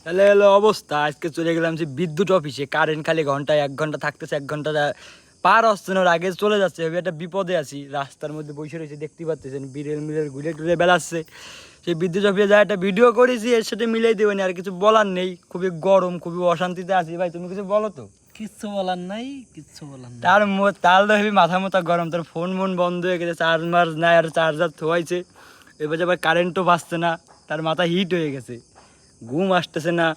তাহলে হলো অবস্থা। আজকে চলে গেলাম যে বিদ্যুৎ অফিসে, কারেন্ট খালি ঘন্টায় 1 ঘন্টা থাকতেছে, 1 ঘন্টা পার হচ্ছে না, ওর আগে চলে যাচ্ছে। আমি একটা বিপদে আছি, রাস্তার মধ্যে বসে রয়েছে, দেখতে পাচ্ছেন বিড়েল মিলের ঘুরে টুরে বেড়াচ্ছে। সেই বিদ্যুৎ অফিসে যা একটা ভিডিও করেছি, এর সাথে মিলাই দেবেন, আর কিছু বলার নেই। খুবই গরম, খুবই অশান্তিতে আছি। ভাই তুমি কিছু বলো তো। কিচ্ছু বলার নাই, কিচ্ছু বলার নাই। তার হেবি মাথা মতো গরম, তার ফোন বন্ধ হয়ে গেছে, চার্জ মার্জ নাই, আর চার্জার থোয়াইছে। এবার আবার কারেন্টও বাঁচছে না, তার মাথা হিট হয়ে গেছে, ঘুম আসতেছে না,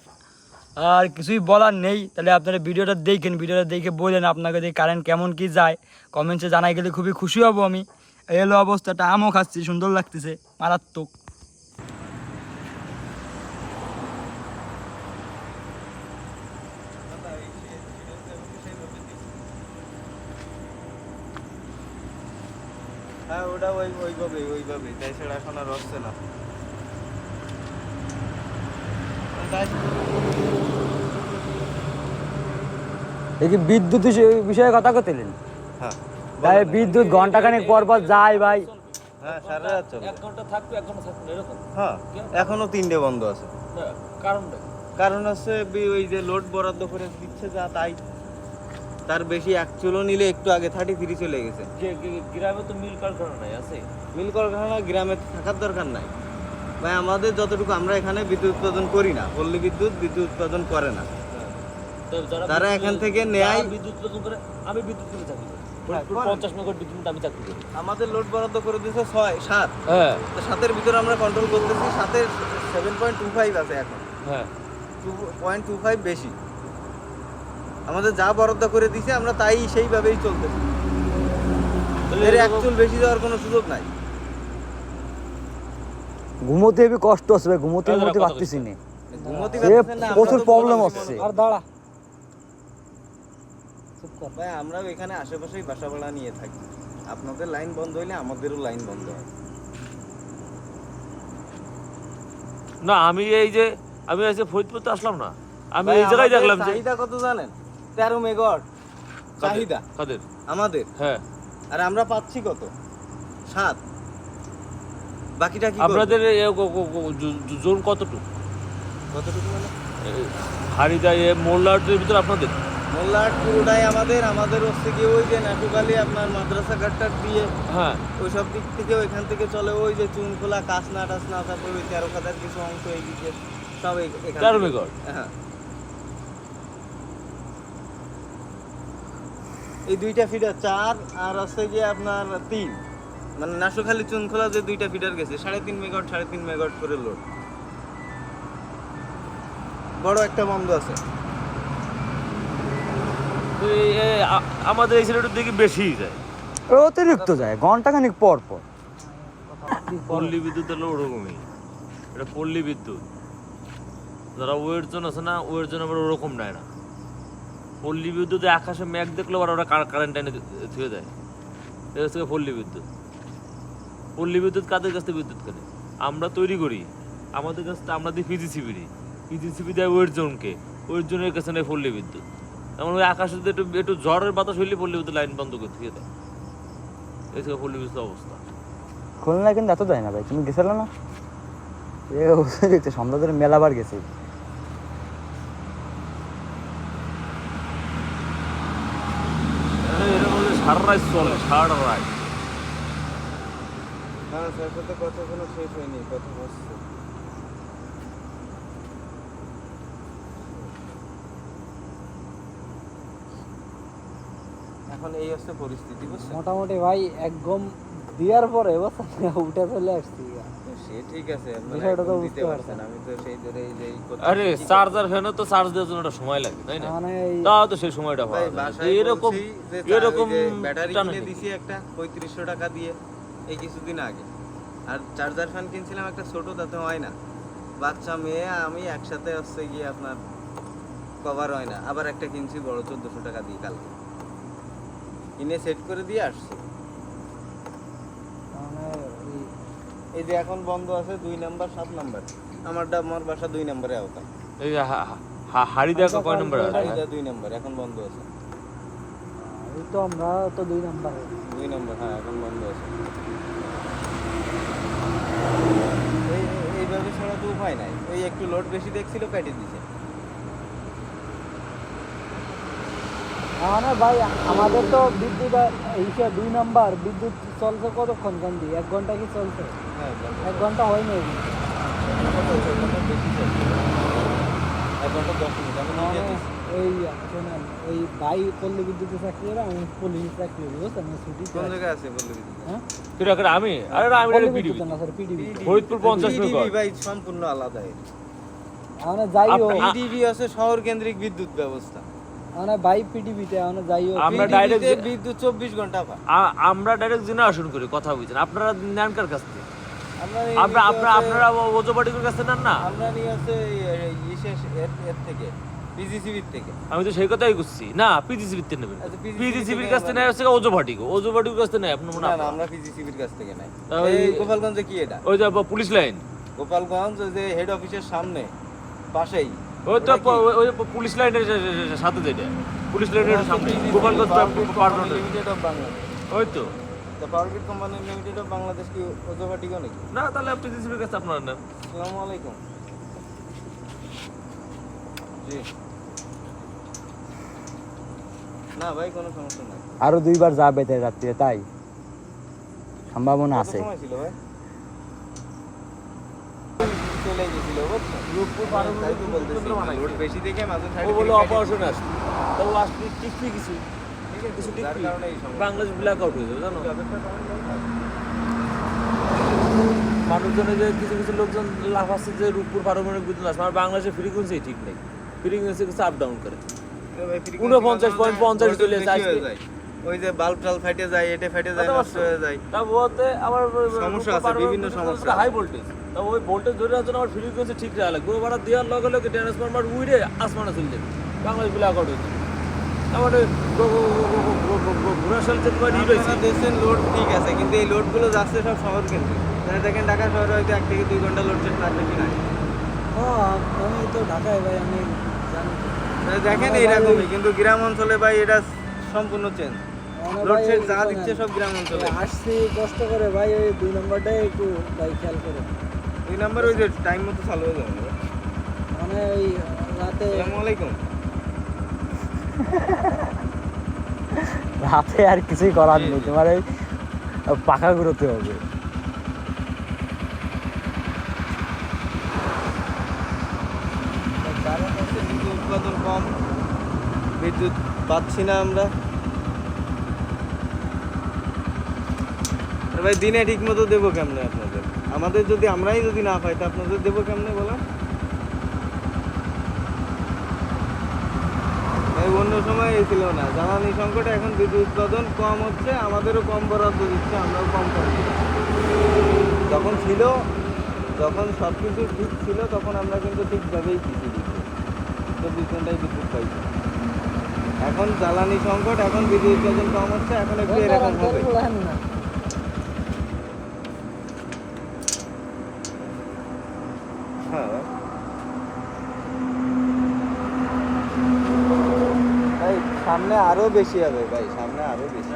আর কিছুই বলার নেই। তাহলে আপনারা ভিডিওটা দেখে বলেন আপনাকে দিয়ে কারেন্ট কেমন কি যায়, কমেন্টসে জানাই গেলে খুবই খুশি হব আমি। এই হলো অবস্থাটা, আমও খাচ্ছি, সুন্দর লাগতেছে, মারাত্মক। হ্যাঁ ওটা ওইভাবে তাই ছাড়া এখন আর হচ্ছে না। এই যে বিদ্যুৎ বিষয়ে কথা করতেলেন, হ্যাঁ ভাই বিদ্যুৎ ঘন্টাখানেক পর পর যায় ভাই। হ্যাঁ সারা রাত চলে। 1 ঘন্টা থাকবে, 1 ঘন্টা থাকবে না, এরকম। হ্যাঁ এখনো 3টে বন্ধ আছে। কারণটা কারণ হচ্ছে ওই যে লোড বরাদ্দ করে দিচ্ছে যা তাই, তার বেশি অ্যাকচুয়ালও নিলে একটু আগে 33 চলে গেছে। গ্রামে তো মিল কারখানা নাই, আছে মিল কলকারখানা গ্রামে থাকার দরকার নাই ভাই। আমাদের যতটুকু আমরা এখানে বিদ্যুৎ উৎপাদন করি না, পল্লী বিদ্যুৎ উৎপাদন করে না। তারা এখান থেকে নেয় বিদ্যুৎ উৎপাদন করে। আমি বিদ্যুৎ করে চাকরি করি, 50 মেগাওয়াট বিদ্যুৎ আমি চাকরি করি। আমাদের লোড বরাদ্দ করে দিয়েছে 7। হ্যাঁ তো 7-এর ভিতরে আমরা কন্ট্রোল করতেছি। 7-এর 7.25 আছে এখন, হ্যাঁ 2.25 বেশি। আমাদের যা বরাদ্দ করে দিয়েছে আমরা তাই সেইভাবেই চলতেছি। এর অ্যাকচুয়াল বেশি যাওয়ার কোনো সুযোগ নাই। ঘুমোতে হেবি কষ্ট হচ্ছে ভাই, ঘুমোতে পারতেছি না, ঘুমোতে সে পারতেছেন না, আমরা প্রচুর তো প্রবলেম বললাম হচ্ছে। আর দাঁড়া, চুপ কর ভাই আমরাও এখানে আশেপাশেই বাসা ভাড়া নিয়ে থাকি। আপনাদের লাইন বন্ধ হইলে আমাদেরও লাইন বন্ধ হয়। না আমি আজকে ফরিদপুরতে আসলাম না, আমি ভাই, এই জায়গায় আমাদের দেখলাম যে চাহিদা কত জানেন? 13 মেগাওয়াট চাহিদা কাদের। আমাদের, হ্যাঁ আর আমরা পাচ্ছি কত? 7। বাকিটা কি করব? আপনাদের জোন কতটুকু? কতটুকু মানে? হাড়িদা মোল্লাটের ভিতরে আপনাদের? মোল্লাহাট পুরোটাই আমাদের হচ্ছে কি ওই যে নাটুকালি আপনার মাদ্রাসা ঘাটটার দিয়ে, হ্যাঁ ওই সব দিক থেকে ওইখান থেকে চলে ওই যে চুনখোলা কাসনা টাসনা, তারপরে ওই 13 খাতার কিছু অংশ এই দিকে সব এখান 13 থেকে। মেগাওয়াট। হ্যাঁ এই 2টা ফিডার 4 আর আছে যে আপনার 3, মানে নাশোখালী চুনখোলা যে 2টা ফিডার গেছে 3.5 মেগাওয়াট 3.5 মেগাওয়াট করে লোড। বড় একটা বন্ধ আছে। তো আমাদের এই সাইডে দেখি বেশি যায়, অতিরিক্ত যায় ঘন্টাখানেক পর পর। পল্লী বিদ্যুৎ হলো ওরকমই, এটা পল্লী বিদ্যুৎ। যারা ওয়ের জোন আছে না, ওয়ের জন্য আবার ওরকম নেয় না। পল্লী বিদ্যুতে আকাশে মেঘ দেখলে আবার ওরা কারেন্ট এনে থুয়ে দেয়। এটা হচ্ছে পল্লী বিদ্যুৎ। পল্লী বিদ্যুৎ কাদের কাছ থেকে বিদ্যুৎ কেনে? আমরা তৈরি করি, আমাদের কাছ থেকে আমরা দিই পিজিসিবি দেয় ওয়ের জোনকে, ওয়ের জোনের কাছে নেই পল্লী বিদ্যুৎ। এমন ওই আকাশে যদি একটু ঝড়ের বাতাস হইলে পল্লী বিদ্যুৎ লাইন বন্ধ করে থুয়ে দেয়। এই হচ্ছে পল্লী বিদ্যুতের অবস্থা। খুলনা কিন্তু এত যায় না ভাই, তুমি গেছিল না? এ দেখতে সন্ধ্যা ধরে মেলাবার গেছে। এরকম সারা রাত চলে, সারা রাত। হ্যাঁ স্যার সাথে কথা কোনো শেষ হয়নি, কথা হচ্ছে। এখন এই হচ্ছে পরিস্থিতি, বুঝছেন? মোটামুটি ভাই একদম দেওয়ার পরে উঠে চলে আসছি। সে ঠিক আছে, আপনারা বিষয়টা তো এখন বুঝতে দিতে পারছেন, আমি তো সেই ধরে এই যে আরে চার্জার ফ্যানও তো চার্জ দেওয়ার জন্য একটা সময় লাগে, তাই না? মানে তাও তো সেই সময়টা ভাই পাওয়া যায় না। বাসায় এরকম বলছি যে এরকম ব্যাটারি টানা কিনে নেই। দিছি একটা 3500 টাকা দিয়ে এই কিছুদিন আগে, আর চার্জার ফ্যান কিনছিলাম একটা ছোট, তাতে হয় না। বাচ্চা মেয়ে আমি একসাথে হচ্ছে গিয়ে আপনার কভার হয় না। আবার একটা কিনছি বড় 1400 টাকা দিয়ে কালকে কিনে সেট করে দিয়ে আসছি। মানে এই যে এখন বন্ধ আছে 2 নাম্বার 7 নাম্বার, আমার বাসা 2 নাম্বারে আওতা। এই হাড়ি দেখা কয় নম্বর আছে? এটা 2 নাম্বার এখন বন্ধ আছে। এই তো আমরা তো 2 নাম্বার। 2 নাম্বার হ্যাঁ এখন বন্ধ আছে। এইভাবে ছাড়া তো উপায় নাই, ওই একটু লোড বেশি দেখছিল কেটে দিছে। না ভাই, আমাদের তো বিদ্যুৎ এইসব 2 নাম্বার বিদ্যুৎ চলছে কতক্ষণ গান্ধী? 1 ঘন্টা কি চলছে? হ্যাঁ 1 ঘন্টা হয়নি। বেশি চলছে, 1 ঘন্টা 10 মিনিট আমি নিজে দিছি। ওই শোনেন, ওই ভাই পল্লী বিদ্যুতে চাকরি করে, আমি পুলিশে চাকরি করি, বুঝছেন? আমি ছুটি কোন জায়গায় আছে বললে দিদি? হ্যাঁ, তুই রাখে আমি আরে না, আমি পল্লী পিডিবি বিদ্যুৎ না sir, PDB. Faridpur 50 PDB megawatt. ভাই সম্পূর্ণ আলাদা। আমরা যাইও, PDB আছে শহর কেন্দ্রিক বিদ্যুৎ ব্যবস্থা। আমরা ভাই পিডিবিতে আমরা যাইও। আমরা PDB direct তে বিদ্যুৎ 24 ঘন্টা পায়। আমরা ডাইরেক্ট জেনারেশন করি, কথা বুঝছেন? আপনারা নেন কার কাছ থেকে? আমরা আপনারা ওজোবাটির কাছে নেন না? আমরা নিয়ে আছে বিশেষ এর থেকে, পিজিসিবির থেকে। আমি তো সেই কথাই করছি না, পিজিসিবির থেকে নেবেন। আচ্ছা, PGCB পিজিসিবির থেকে কাছ থেকে নেয় হচ্ছে ওজোবাটিকো, ওজোবাটির কাছ থেকে নেয় আপনার মনে না হয়? না, আমরা পিজিসিবির কাছ থেকে নাই। তাহলে- এই গোপালগঞ্জে কি এটা? ওই যে পুলিশ লাইন, গোপালগঞ্জ ওই যে হেড অফিসের সামনে পাশেই। ওই তো ওটা কি? ওই পুলিশ লাইনের সাথে যেটা, পুলিশ লাইনের সামনে Gopalganj partner. Limited of Bangladesh. ওই তো তো power grid company limited of Bangladesh কি ওজোবাটিকো নাকি? না, তাহলে পিজিসিবির কাছে আপনারা নেন। আসসালামু আলাইকুম। জি না ভাই, কোনো সমস্যা নাই। আরো 2 বার যাবে তাই রাত্রে, তাই সম্ভাবনা কত আছে। সময় ছিল ভাই? চলে গেছিল বুঝছো? রূপপুর তাই তো বলতেছি, লোড বেশি দেখে মাঝে ও সাইডে বলে অপারেশনে আসছে, তো আসলে টিকফি কিছু কিছু যার টিকফি কারণে এই সমস্যা। বাংলাদেশ ব্ল্যাক আউট হয়ে যাবে, জানো? মানুষজনের যে কিছু কিছু লোকজন লাভ আছে যে রূপপুর পারমাণবিক বিদ্যুৎ আসবে, আর বাংলাদেশের ফ্রিকোয়েন্সি ঠিক নেই, ফ্রিকোয়েন্সি কিছু আপ ডাউন করে। 49.50 চলে যাচ্ছে আজকে। ওই যে বাল্ব টাল ফাটে যায়, এটে ফাটে যায়, নষ্ট হয়ে যায়। তা বলতে আমার সমস্যা আছে, বিভিন্ন সমস্যা হাই ভোল্টেজ, তা ওই ভোল্টেজ ধরে রাখার জন্য আমার ফ্রিকোয়েন্সি ঠিক রাখা লাগবে। ওবার দেওয়ার লগে লগে ট্রান্সফরমার উইরে আসমানে চলে যাবে, বাংলাদেশ ব্ল্যাক আউট হয়ে যাবে। আমার ঘোরাশাল যেতে পারি রয়েছে। আপনারা দেশের লোড ঠিক আছে, কিন্তু এই লোডগুলো যাচ্ছে সব শহর কেন্দ্রিক। দেখেন ঢাকা শহরে হয়তো 1 থেকে 2 ঘন্টা লোড শেড তার বেশি নাই। আমি তো ঢাকায় ভাই, আমি জানি। দেখেন এইরকমই, কিন্তু গ্রাম অঞ্চলে ভাই এটা সম্পূর্ণ চেঞ্জ। লোড শেড যা দিচ্ছে সব গ্রাম অঞ্চলে। আসছি কষ্ট করে ভাই, ওই 2 নাম্বারটাই একটু ভাই খেয়াল করে। 2 নাম্বার ওই যে টাইম মতো চালু হয়ে যাবে। মানে ওই রাতে আসসালামু আলাইকুম। রাতে আর কিছুই করার নেই, তোমার ওই পাখা ঘুরোতে হবে। কারণ হচ্ছে বিদ্যুৎ উৎপাদন কম, বিদ্যুৎ পাচ্ছি না আমরা। আর ভাই দিনে ঠিক মতো দেবো কেমনে আপনাদের? আমাদের যদি আমরাই যদি না পাই, তা আপনাদের দেবো কেমনে বলেন? এই অন্য সময় এই ছিল না, জ্বালানি সংকটে এখন বিদ্যুৎ উৎপাদন কম হচ্ছে, আমাদেরও কম বরাদ্দ দিচ্ছে, আমরাও কম পাচ্ছি। যখন ছিল, যখন সব কিছু ঠিক ছিল, তখন আমরা কিন্তু ঠিকভাবেই কিছু দিচ্ছি, 24 ঘন্টায় বিদ্যুৎ পাইছি। এখন জ্বালানি সংকট, এখন বিদ্যুৎ উৎপাদন কম হচ্ছে, এখন একটু এরকম হবে। না হ্যাঁ ভাই, সামনে আরো বেশি হবে ভাই, সামনে আরো বেশি।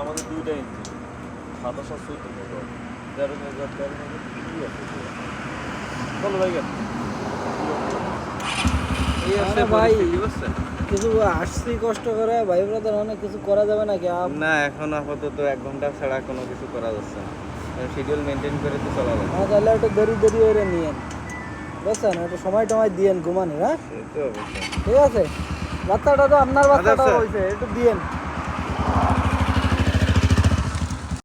আমাদের 2টা ইঞ্জিন 27 আর 14 মেগাওয়াট, 13 মেগাওয়াট 13 মেগাওয়াট কি আছে? চলো ভাই গেল এই আছে ভাই। পরিস্থিতি, বুঝছেন? কিছু আসছি কষ্ট করে ভাই ব্রাদার, অনেক কিছু করা যাবে নাকি? না, এখন আপাতত 1 ঘন্টা ছাড়া কোনো কিছু করা যাচ্ছে না, শিডিউল মেনটেন করে তো চলা যাবে। তাহলে একটু দেরি দেরি করে নিয়েন, বুঝছেন? একটু সময় টময় দিয়েন ঘুমানি, হ্যাঁ সে তো অবশ্যই। ঠিক আছে? বাচ্চাটা তো আপনার বাচ্চাটা স্যার। হয়েছে, একটু দিয়েন।